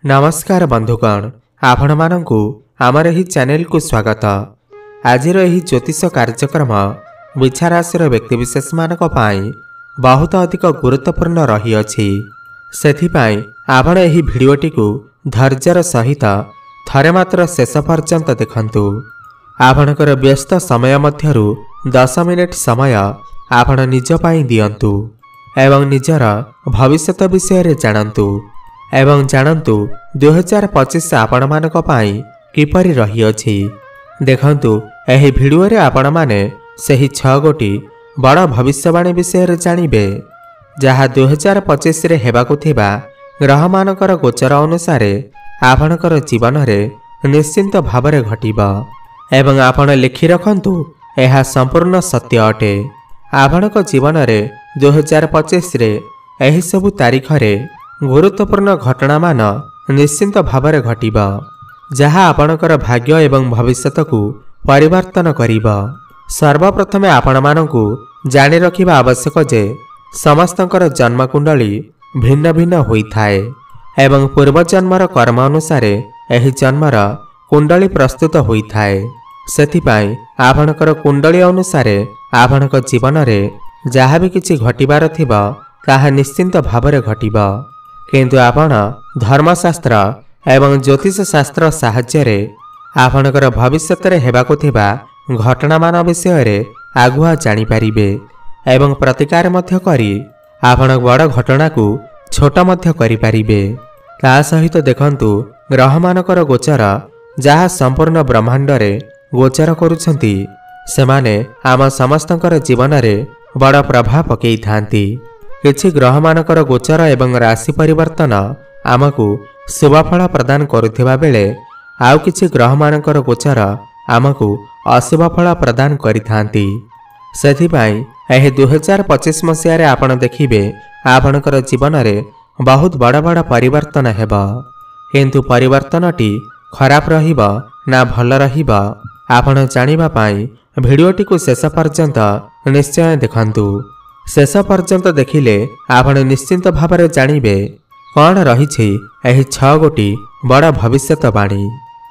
नमस्कार बंधुगण, आपण मानंकु आमर एही चैनल को स्वागत। आजिर एही ज्योतिष कार्यक्रम वृषा राशि व्यक्तिविशेष मानक पाई बहुत अधिक गुरुत्वपूर्ण रही अछि। सेथिपाई आपण एही भिडियोटी को धैर्यर सहित थरे मात्र शेष पर्यंत देखंतु। आपणकर व्यस्त समय मध्यरु 10 मिनिट समय आपण निज पाई दियंतु एवं निजर भविष्यत विषय रे जानंतु एवं जानंतु 2025 आपण मानक पाई किपरि रही अछि। देखंतु एही भिडियो रे आपण माने सही 6 गोटी बड़ भविष्यवाणी विषय रे जानिबे जहा 2025 रे हेबाकु थिबा ग्रह मानकर गोचर अनुसार आपणकर जीवन रे निश्चिंत भावरे घटिबा एवं आपण लिखि रखंतु एहा संपूर्ण सत्य अटे। आपणक जीवन रे 2025 रे एही सबु तारीख रे गुरुत्वपूर्ण घटना मान निश्चिंत भावरे घटिबा जहा आपणकर भाग्य एवं भविष्यत को परिवर्तन करिबा। सर्वप्रथमे आपण मानकु जानि रखिबा आवश्यक जे समस्तंकर जन्म कुंडली भिन्न भिन्न होई थाए एवं पूर्व जन्मर कर्म अनुसार एही जन्मर कुंडली प्रस्तुत होई थाए। सेथिपाई आपणकर कुंडली अनुसार आपणक जीवन रे जहा भी किछि घटिबार थिबा ताहा निश्चिंत भावरे घटिबा। किंतु आपण धर्मशास्त्र एवं ज्योतिष शास्त्र साहाय्य रे आपणकर भविष्यत रे हेबाकु थिबा घटना मान विषय रे आगुआ जानि परिबे एवं प्रतिकार मध्य करी आपण बड़ घटना को छोट मध्य करि परिबे। ता सहित देखंतु ग्रह मानकर गोचर जहा संपूर्ण ब्रह्मांड रे गोचर करुछंती सेमाने आम समस्तंकर जीवन रे बड़ प्रभाव पकई थांती। किछि ग्रह मानकर गोचर एवं राशि परिवर्तन आमको शुभफल प्रदान करुथिबा बेले आउ किछि ग्रह मानकर गोचर आमको अशुभ फल प्रदान करिथांती। सेथिपाई एही 2025 मसिया रे आपण देखिबे आपणकर जीवन रे बहुत बड़ बड़ परिवर्तन हेबा। किंतु परिवर्तनटी खराब रहिबा ना भल रहिबा आपण जानिबा पाई भिडियोटी को शेष पर्यंत निश्चय देखंतु। शेष पर्यंत देखिले आपण निश्चिंत भावरे जानिबे कौन रही एही 6 गोटी बड़ भविष्यत बाणी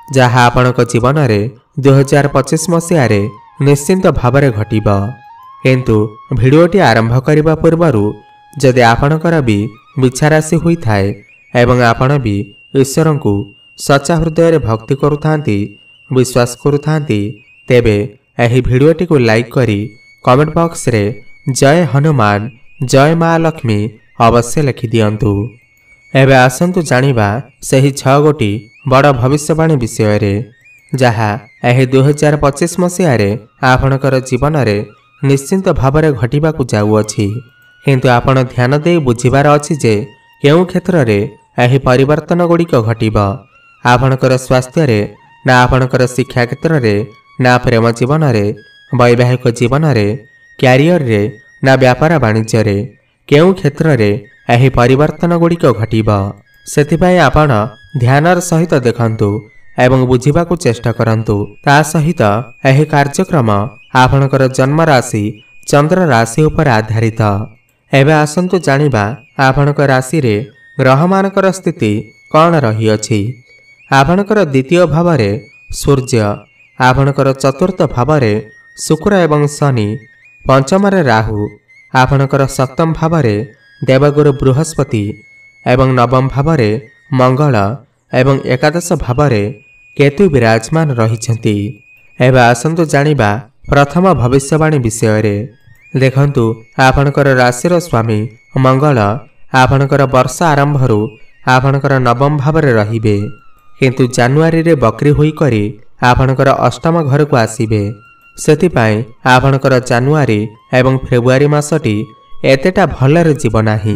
जहा आपणक जीवन रे 2025 मसिया रे निश्चिंत भावरे घटिबा। किंतु भिडियोटी आरंभ करिबा पूर्वरु जदि आपणकर भी वृषा राशि होई थाए एवं आपण भी ईश्वर को सच्चा हृदय रे भक्ति करुथांती विश्वास करुथांती तेबे एही भिडियोटी को लाइक करी कमेंट बॉक्स रे जय हनुमान जय मां लक्ष्मी अवश्य लिखि दियंतु। एबे आसंतु जानिबा सही 6 गोटी बड़ भविष्यवाणी विषय रे जहा एही 2025 मसिया रे आपणकर जीवन रे निश्चिंत भावरे घटिबा को जाउ अछि। किंतु आपण ध्यान दे बुझिबार अछि जे केउ क्षेत्र रे एही परिवर्तन गुड़िक घटिबा। आपणकर स्वास्थ्य रे ना आपणकर शिक्षा क्षेत्र रे ना प्रेम जीवन रे वैवाहिक जीवन रे क्यारियर रे ना व्यापार वाणिज्य रे केउ क्षेत्र रे एही परिवर्तन गुड़िक घटिबा। सेथिपाई आपण ध्यानर सहित देखंतु एवं बुझिबा को चेष्टा करंतु। ता सहित एही कार्यक्रम आपणकर जन्म राशि चंद्र राशि उपर आधारित। एबे आसंतु जानिबा आपणक राशि रे ग्रह मानकर स्थिति कौन रही अछि। आपणकर द्वितीय भाव रे सूर्य, आपणकर चतुर्थ भाव रे शुक्र एवं शनि, पंचम रे राहु, आपणकर सप्तम भाव रे देवगुरु बृहस्पति एवं नवम भाव रे मंगल एवं एकादश भाव रे केतु विराजमान रहिछंती। एबे आसंतु जानिबा प्रथम भविष्यवाणी विषय रे। देखंतु आपणकर राशिर स्वामी मंगल आपणकर वर्ष आरंभरु आपणकर नवम भाव रे रहिबे। किंतु जानुआरी रे बकरी होई करी आपणकर अष्टम घर को आसीबे। सेथिपाई आपणकर जानुआरी एवं फेब्रुआरी मासटी एतेटा भलरे जीव नाही।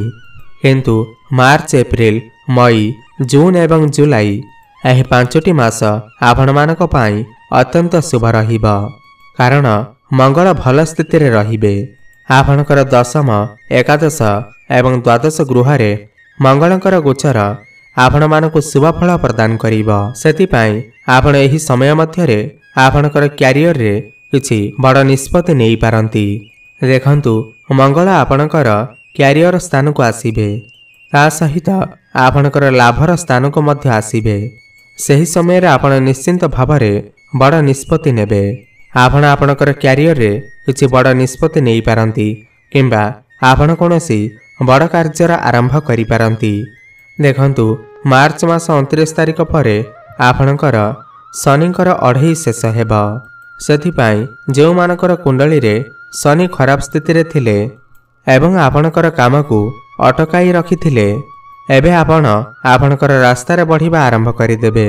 किंतु मार्च, एप्रिल, मई, जून एवं जुलाई एही 5टी मास आपण मानक पाई अत्यंत शुभ रहिबा कारण मंगल भल स्थिति रे रहिबे। आपणकर दशम, एकादश एवं द्वादश गृह रे मंगलकर गोचर आपण मानकु शुभ फल प्रदान करिबा। सेथिपाई आपण एही समय मध्यरे आपणकर क्यारियर रे किछि बड़ निष्पत्ति नेई पारंती। देखंतु मंगल आपणकर क्यारियर स्थान को आसीबे। ता सहित आपणकर लाभर स्थान को मध्य आसीबे। सही समय रे आपण निश्चिंत भावरे बड़ निष्पत्ति नेबे। आपण आपणकर क्यारियर रे किछि बड़ निष्पत्ति नेई पारंती किंबा आपण कोनोसी बड़ कार्यर आरंभ करि पारंती। देखंतु मार्च मास 29 तारिख परे आपणकर शनिकर अढ़ई शेष हेबा। सेथिपाई जेउ मानकर कुंडली रे शनि खराब स्थिति रे थिले एवं आपणकर काम को अटकाई रखिथिले एबे आपण आपणकर रास्ता रे बढ़िबा आरंभ करिदेबे।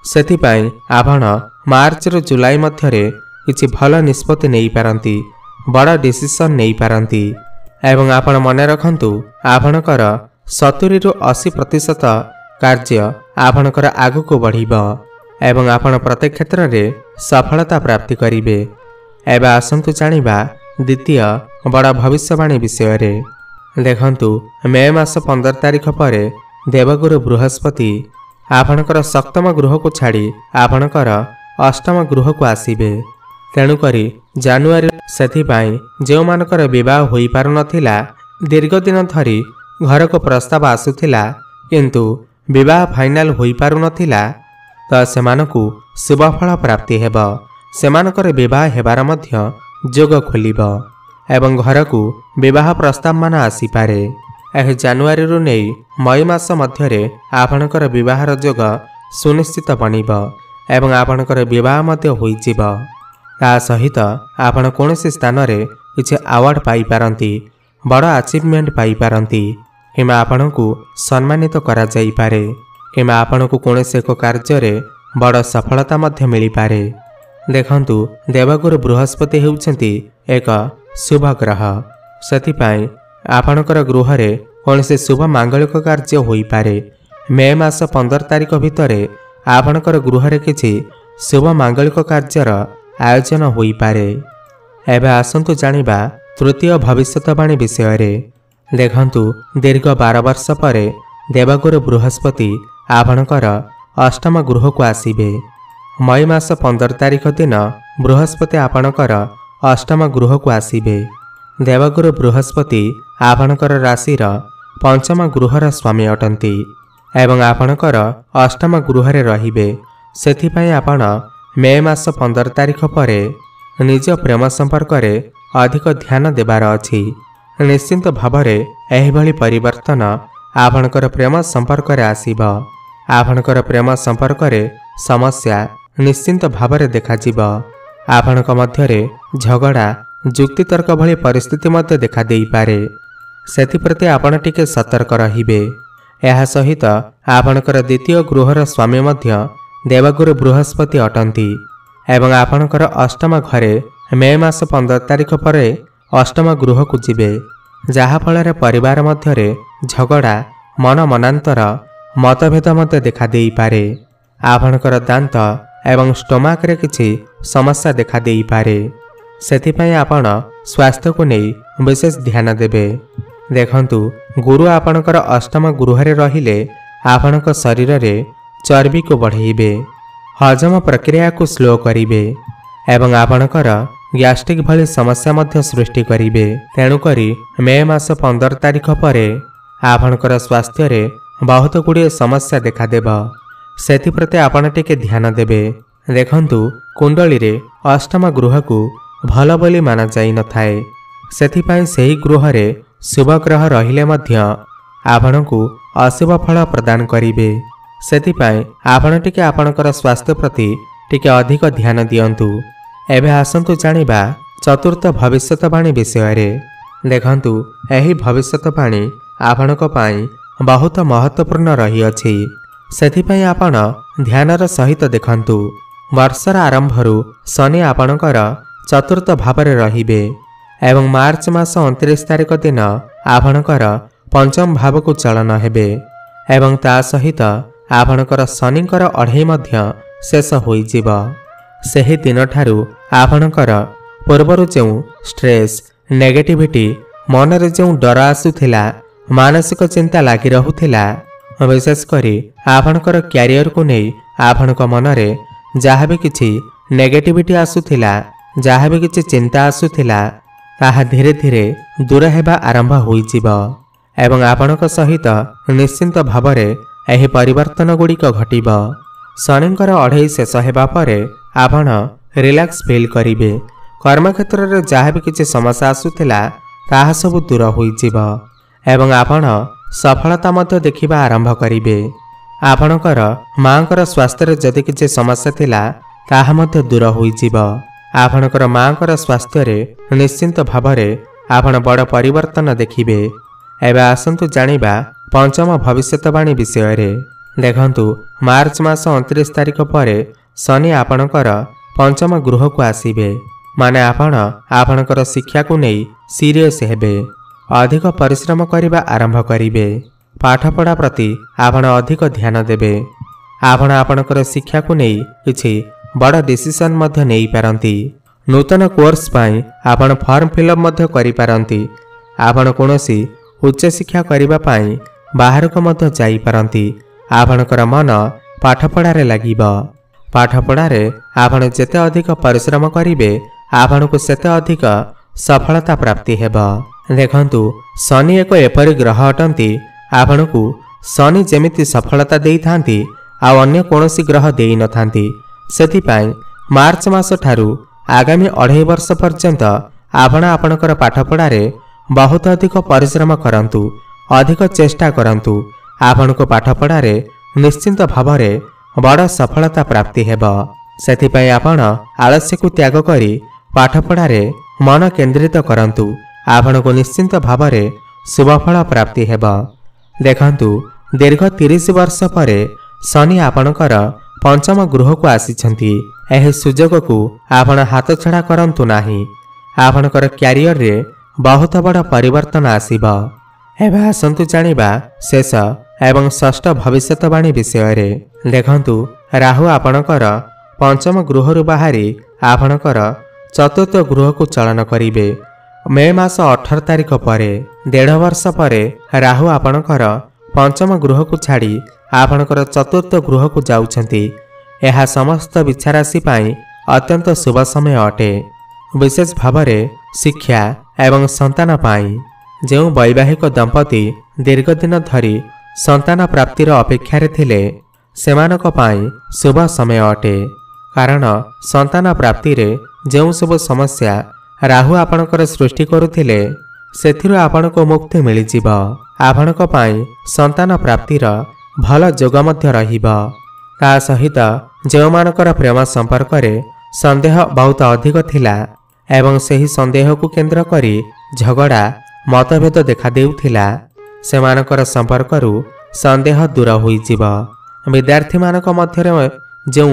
सेथिपाई आपण मार्च रु जुलाई मध्यरे किछि भल निष्पत्ति नेई पारंती, बड़ डिसिशन नेई पारंती। एवं आपण मने रखंतु आपणकर 70 रु 80% कार्य आपणकर आगु को बढ़िबा एवं आपण प्रत्येक क्षेत्र रे सफलता प्राप्ति करिवे। एबे आसंतु जानिबा द्वितीय बड़ भविष्यवाणी विषय रे। देखंतु मे मास 15 तारिख परे देवगुरु बृहस्पति आपणकर सप्तम गृह को छाड़ी आपणकर अष्टम गृह को आसीबे। तेणु करी जानुआरी सेथिपाई जेउ मानकर विवाह होई पारु नथिला, दीर्घ दिन धरी घर को प्रस्ताव आसुथिला किंतु विवाह फाइनल होई पारु नथिला, तो सेमानकु शुभ फल प्राप्ति हेबा। सेमानकर विवाह हेबार मध्य जोग खोलिबा एवं घर को विवाह प्रस्ताव मान आसी पारे। एह जानुआरी रु नै मई मास मध्यरे आपणकर विवाहर जोग सुनिश्चित बनिबा एवं आपणकर विवाह मध्य होई जिबा। ता सहित आपण कोनोसी स्थान रे किछि अवार्ड पाई पारंती, बड़ अचीवमेंट पाई पारंती किंबा आपणकु सम्मानित करा जाई पारे किंबा आपणकु कोनोसी एक कार्य रे बड़ सफलता मध्य मिली पारे। देखंतु देवगुरु बृहस्पति हेउछंती एक शुभ ग्रह। सेथिपाई आपणकर गृह रे कोनोसी शुभ मांगलिक कार्य होई पारे। मे मास 15 तारिख भितरे आपणकर गृह रे किछि शुभ मांगलिक कार्यर आयोजन होई पारे। एबे आसंतु जानिबा तृतीय भविष्यवाणी विषय रे। देखंतु दीर्घ 12 वर्ष परे देवगुरु बृहस्पति आपणकर अष्टम गृह को आसीबे। मई मास 15 तारिख दिन बृहस्पति आपणकर अष्टम गृह को आसीबे। देवगुरु बृहस्पति आपणकर राशिर पंचम गृहर स्वामी अटंती एवं आपणकर अष्टम गृह रे रहिबे। सेथिपाई आपण मे मास 15 तारिख परे निज प्रेम संपर्क रे अधिक ध्यान देबार अछि। निश्चिंत भावरे एही भली परिवर्तन आपणकर प्रेम संपर्क रे आसीबा। आपणकर प्रेम संपर्क रे समस्या निश्चिंत भावरे देखा जिबा। आपणक मध्यरे झगड़ा जुक्तितर्क भली परिस्थिति मध्य देखा देई पारे। सेथिप्रति आपण टिके सतर्क रहिबे। एहा सहित आपणकर द्वितीय गृहर स्वामी मध्य देवगुरु बृहस्पति अटंती एवं आपणकर अष्टम घरे मे मास 15 तारिख परे अष्टम गृह को जिबे, जहा फल परिवार मध्यरे झगड़ा मन मनांतर मतभेद मध्य देखा देई पारे। आपणकर दांत एवं स्टोमाक रे किछि समस्या देखा देई पारे। सेथिपाई आपण स्वास्थ्य को नहीं विशेष ध्यान देबे। देखंतु गुरु आपणकर अष्टम गृह रे रहिले आपणक शरीर रे चर्बी को बढ़ेबे, हजम प्रक्रिया को स्लो करिबे एवं आपणकर गैस्ट्रिक भली समस्या मध्य सृष्टि करिबे। तेणु करी मे मास 15 तारिख परे आपणकर स्वास्थ्य रे बहुत गुड़िए समस्या देखा देबा। सेथिप्रति आपण टिके ध्यान देबे। देखंतु कुंडली रे अष्टम गृह को भल बोली माना जाई न थाए। सेथिपाई सेही गृह रे शुभ ग्रह रहिले मध्य आपणकु अशुभ फल प्रदान करिबे। सेथिपाई आपण टिके आपणकर स्वास्थ्य प्रति टिके अधिक ध्यान दियंतु। एबे आसंतु जानिबा चतुर्थ भविष्यवाणी विषय रे। देखंतु एही भविष्यवाणी आपणक पाई बहुत महत्वपूर्ण रही अछि। सेथिपाई आपण ध्यानर सहित देखंतु। वर्षर आरंभरु शनि आपणकर चतुर्थ भावरे रहिबे एवं मार्च मास 29 तारिख दिन आपणकर पंचम भाव को चलन हेबे एवं ता सहित आपणकर शनिकर अढ़ई मध्य शेष होई जिबा। सेही दिन ठारू आपणकर पूर्वरु जो स्ट्रेस नेगेटिविटी मन रे जो डर आसुथिला, मानसिक चिंता लागी रहुथिला, विशेष करी आपणकर कैरियर को नहीं आपणक मन रे जहाँ भी किछि नेगेटिविटी आसुथिला, जहाँ भी किछि चिंता आसुथिला, ताहा धीरे धीरे दूर हेबा आरंभ होई जिबा। एवं आपणक सहित निश्चिंत भावरे एही परिवर्तन गुड़िक घटिब। शनिंकर अढ़ई शेष हेबा परे आपण रिलैक्स फील करिवे। कर्मक्षेत्र में जहाँ भी किसी समस्या आसुथिला ताहा सब दूर होइजिब एवं आपण सफलता मध्य देखिबा आरंभ करिवे। आपणकर मांकर स्वास्थ्य रे जदि किसी समस्या थिला ताहा मध्य दूर होइजिब। आपणकर मांकर स्वास्थ्य रे निश्चिंत भावरे आपण बड़ परिवर्तन देखिबे। एबे आसंतु जानिबा पंचम भविष्यवाणी विषय रे। देखंतु मार्च मास 29 तारिख परे शनि आपणकर पंचम गृह को आसीबे। माने आपण आपणकर शिक्षा को नहीं सीरियस हेबे। अधिक परिश्रम करिबा आरंभ करिवे। पाठपढ़ा प्रति आपण अधिक ध्यान देबे। आपण आपणकर शिक्षा को नहीं किछि बड़ डिसीजन मध्य नहीं पारंती। नूतन कोर्स पाई आपण फॉर्म फिलअप मध्य करि पारंती। आपण कोनोसी उच्च शिक्षा करिबा पाई बाहर को मध्य जाई पारंती। आपणकर मन पाठपढ़ा रे लागिब। पाठपढ़ा रे आपण जेते अधिक परिश्रम करिवे आपण को सेते अधिक सफलता प्राप्ति हेबा। देखंतु शनि एक एपरि ग्रह अटंती आपण को शनि जेमिति सफलता देई थांती आ अन्य कोनोसी ग्रह देई न थांती। सेति पाई मार्च मास ठारू आगामी 2.5 वर्ष पर्यंत आपण आपणकर पाठपढ़ा रे बहुत अधिक परिश्रम करंतु। अधिक चेष्टा करंतु। आपण को पाठपढ़ा रे निश्चिंत भावरे बड़ सफलता प्राप्ति हेबा। सेति पाई आपण आलस्य को त्याग करी पाठपढ़ा रे मन केंद्रित करंतु। आपण को निश्चिंत भावरे शुभफल प्राप्ति हेबा। देखंतु दीर्घ 30 वर्ष परे शनि आपणकर पंचम गृह को आसीछंती। एही सुजोग को आपण हाथ छड़ा करंतु नाही। आपणकर क्यारियर रे बहुत बड़ परिवर्तन आसीबा। एबे आसंतु जानिबा शेष एवं षष्ठ भविष्यवाणी विषय रे। देखंतु राहु आपणकर पंचम गृह रु बाहरी आपणकर चतुर्थ गृह को चलन करिवे। मे मास 18 तारिख परे 1.5 वर्ष परे राहु आपणकर पंचम गृह को छाड़ी आपणकर चतुर्थ गृह को जाउछंती। यह समस्त बिच्छा राशि पाई अत्यंत शुभ समय अटे। विशेष भावरे शिक्षा एवं संतान पाई जो वैवाहिक दंपति दीर्घ दिन धरी संतान प्राप्तिर अपेक्षारे थिले सेमानक पाई शुभ समय अटे। कारण संतान प्राप्ति रे जो सब समस्या राहु आपणकर सृष्टि करुथिले सेथिरु आपणको मुक्ति मिली जिव। आपणक पाई संतान प्राप्तिर भल जोग मध्य रहिबा। ता सहित जो मानकर प्रेम संपर्क रे संदेह बहुत अधिक थिला एवं सही संदेह को केंद्र करी झगड़ा मतभेद देखा देउथिला सेमानकर संपर्क रु संदेह दूर होई जिव। विद्यार्थी मानक मध्य जो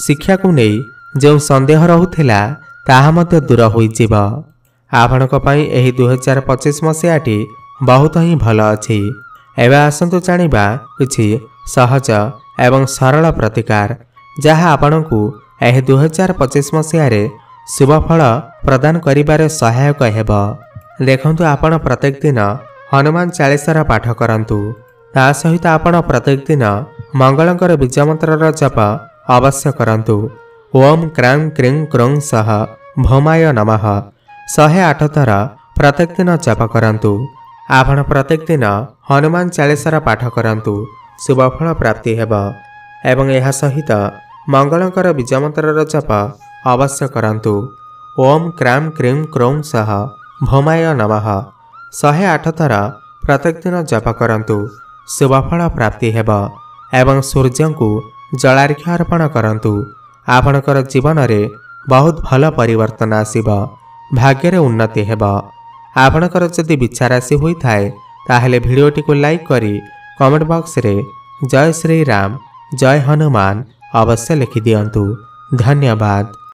शिक्षा को नहीं जो संदेह रहुथिला ताहा मध्य दूर होई जिव। आपणक पई एही 2025 मसीहाटी बहुत ही भल अछि। एबे आसंतु जानिबा किछि सहज एवं सरल प्रतिकार जहाँ आपणकु एही 2025 मसीहारे शुभ फल प्रदान करिबारे सहायक हेब। देखंतु आपण प्रत्येक दिन हनुमान चालीसार पाठ करंतु। ता सहित आपण प्रत्येक दिन मंगलंकर बीज मंत्रर जप अवश्य करंतु। ओम क्रां क्रीं क्रों सह भौमाय नमः 108 थर प्रत्येक दिन जप करंतु। आपण प्रत्येक दिन हनुमान चालीसार पाठ करंतु शुभफल प्राप्ति हेब। एवं यह सहित मंगलंकर बीज मंत्रर जप अवश्य करंतु। ओम क्रां क्रीं क्रों सह भौमाय नमः 108 थर प्रत्येक दिन जप करंतु शुभफल प्राप्ति हेब। एवं सूर्य को जलार्घ्य अर्पण करंतु। आपणकर जीवन रे बहुत भल परिवर्तन आसीब। भाग्य रे उन्नति हेब। आपणकर जदि बिच्छा राशि होई थाए ताहेले भिडियोटी को लाइक करी कमेंट बॉक्स रे जय श्री राम जय हनुमान अवश्य लिखि दियंतु। धन्यवाद।